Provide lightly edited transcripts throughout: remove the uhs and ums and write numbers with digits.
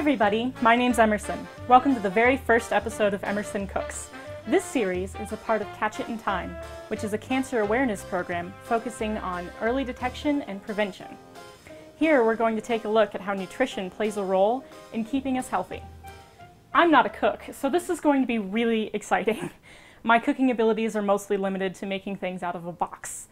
everybody, my name's Emerson. Welcome to the very first episode of Emerson Cooks. This series is a part of Catch It in Time, which is a cancer awareness program focusing on early detection and prevention. Here we're going to take a look at how nutrition plays a role in keeping us healthy. I'm not a cook, so this is going to be really exciting. My cooking abilities are mostly limited to making things out of a box.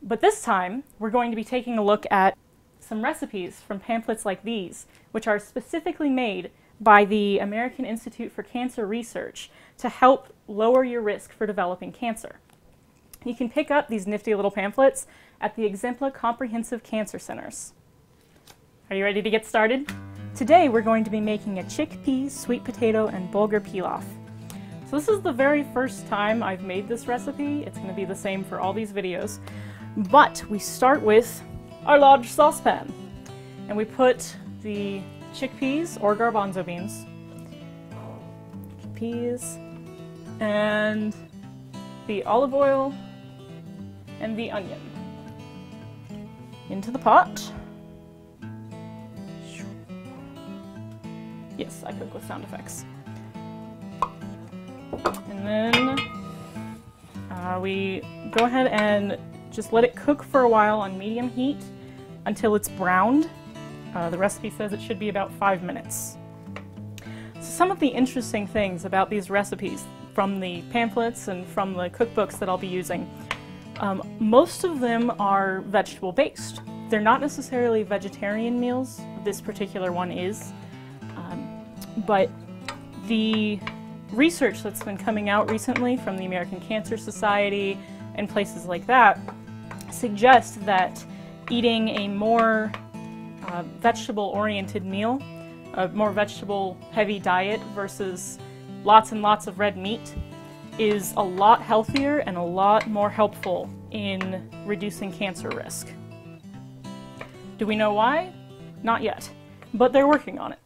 But this time, we're going to be taking a look at some recipes from pamphlets like these, which are specifically made by the American Institute for Cancer Research to help lower your risk for developing cancer. You can pick up these nifty little pamphlets at the Exempla Comprehensive Cancer Centers. Are you ready to get started? Today we're going to be making a chickpea, sweet potato, and bulgur pilaf. So this is the very first time I've made this recipe. It's going to be the same for all these videos. But we start with our large saucepan, and we put the chickpeas or garbanzo beans, peas, and the olive oil and the onion into the pot. Yes, I cook with sound effects. And then we go ahead and just let it cook for a while on medium heat until it's browned. The recipe says it should be about 5 minutes. So some of the interesting things about these recipes from the pamphlets and from the cookbooks that I'll be using, most of them are vegetable based. They're not necessarily vegetarian meals. This particular one is. But the research that's been coming out recently from the American Cancer Society and places like that suggests that eating a more vegetable-oriented meal, a more vegetable-heavy diet versus lots and lots of red meat is a lot healthier and a lot more helpful in reducing cancer risk. Do we know why? Not yet, but they're working on it.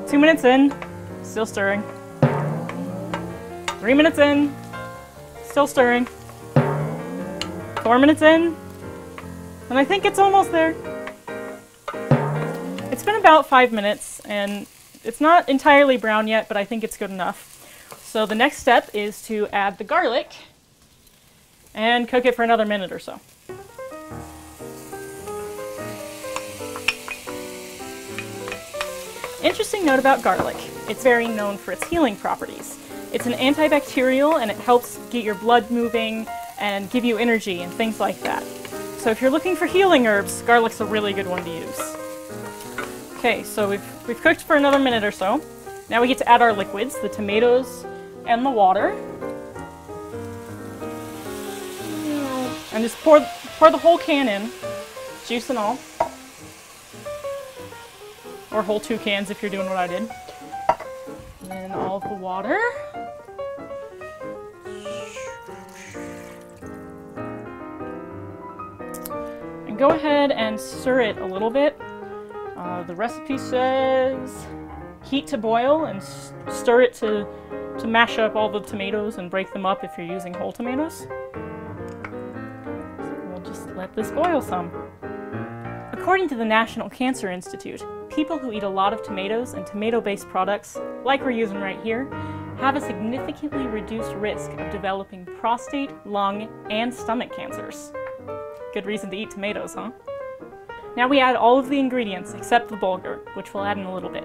2 minutes in, still stirring. 3 minutes in, still stirring. 4 minutes in, and I think it's almost there. It's been about 5 minutes, and it's not entirely brown yet, but I think it's good enough. So the next step is to add the garlic and cook it for another minute or so. Interesting note about garlic. It's very known for its healing properties. It's an antibacterial, and it helps get your blood moving and give you energy and things like that. So if you're looking for healing herbs, garlic's a really good one to use. Okay, so we've cooked for another minute or so. Now we get to add our liquids, the tomatoes and the water. And just pour the whole can in, juice and all. Or whole 2 cans if you're doing what I did. And then all of the water. And go ahead and stir it a little bit. The recipe says heat to boil and stir it to mash up all the tomatoes and break them up if you're using whole tomatoes. So we'll just let this boil some. According to the National Cancer Institute, people who eat a lot of tomatoes and tomato-based products, like we're using right here, have a significantly reduced risk of developing prostate, lung, and stomach cancers. Good reason to eat tomatoes, huh? Now we add all of the ingredients except the bulgur, which we'll add in a little bit.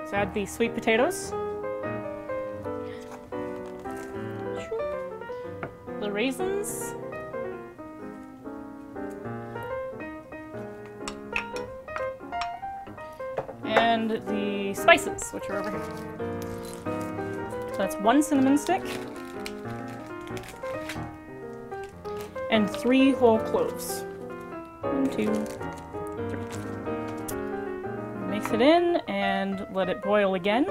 So add the sweet potatoes, the raisins, and the spices, which are over here. So that's 1 cinnamon stick and 3 whole cloves. 1, 2, 3. Mix it in and let it boil again.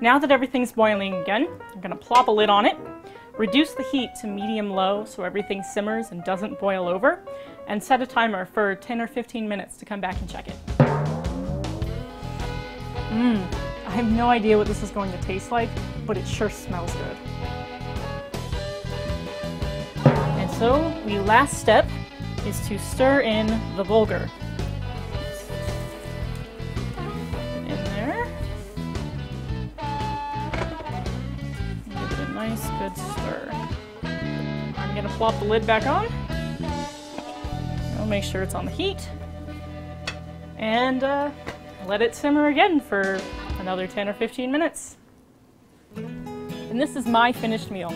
Now that everything's boiling again, I'm going to plop a lid on it, reduce the heat to medium-low so everything simmers and doesn't boil over, and set a timer for 10 or 15 minutes to come back and check it. I have no idea what this is going to taste like, but it sure smells good. And so the last step is to stir in the bulgur. good stir. I'm gonna plop the lid back on. I'll make sure it's on the heat. And let it simmer again for another 10 or 15 minutes. And this is my finished meal.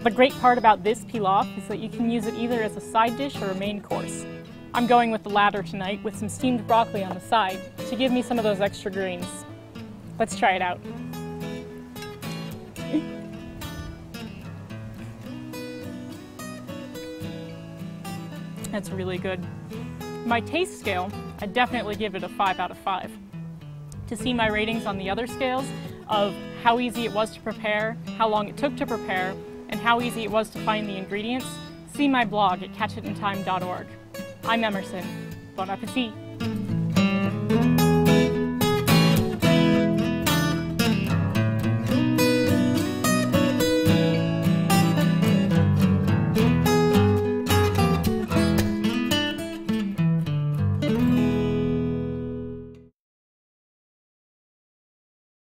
The great part about this pilaf is that you can use it either as a side dish or a main course. I'm going with the latter tonight with some steamed broccoli on the side to give me some of those extra greens. Let's try it out. That's really good. My taste scale, I'd definitely give it a 5 out of 5. To see my ratings on the other scales of how easy it was to prepare, how long it took to prepare, and how easy it was to find the ingredients, see my blog at catchitintime.org. I'm Emerson. Bon appetit!